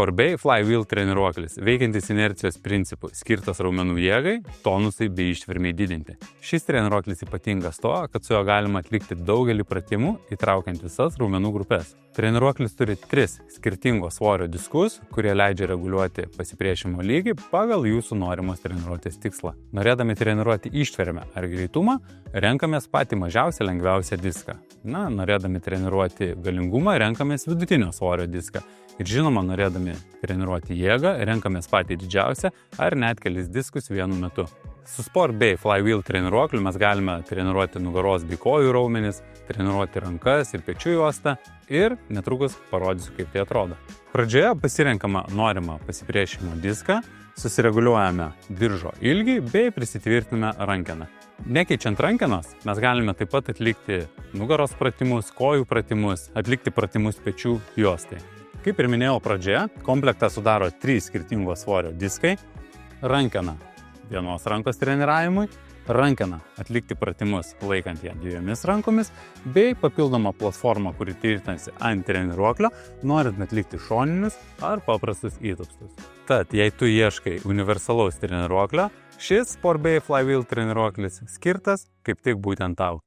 SportBay Flywheel treniruoklis, veikiantis inercijos principų, skirtas raumenų jėgai, tonusai bei ištvermei didinti. Šis treniruoklis ypatingas tuo, kad su juo galima atlikti daugelį pratimų, įtraukiant visas raumenų grupės. Treniruoklis turi 3 skirtingos svorio diskus, kurie leidžia reguliuoti pasipriešinimo lygį pagal jūsų norimos treniruotės tikslą. Norėdami treniruoti ištvermę ar greitumą, renkamės patį mažiausią lengviausią diską. Norėdami treniruoti galingumą, renkamės vidutinio svorio diską. Ir žinoma, norėdami treniruoti jėgą, renkamės patį didžiausią ar net kelis diskus vienu metu. Su SportBay Flywheel treniruokliu mes galime treniruoti nugaros bei kojų raumenis, treniruoti rankas ir pečių juostą ir netrukus parodysiu, kaip tai atrodo. Pradžioje pasirenkama norimą pasipriešinimo diską, susireguliuojame diržo ilgį bei prisitvirtiname rankeną. Nekeičiant rankenos, mes galime taip pat atlikti nugaros pratimus, kojų pratimus, atlikti pratimus pečių juostai. Kaip ir minėjau pradžioje, komplektą sudaro 3 skirtingos svorio diskai, rankena vienos rankos treniravimui, rankena atlikti pratimus laikant ją 2 rankomis, bei papildoma platforma, kuri tvirtinasi ant treniruoklio, norint atlikti šoninius ar paprastus įtupstus. Tad, jei tu ieškai universalaus treniruoklio, šis SportBay Flywheel treniruoklis skirtas kaip tik būtent tau.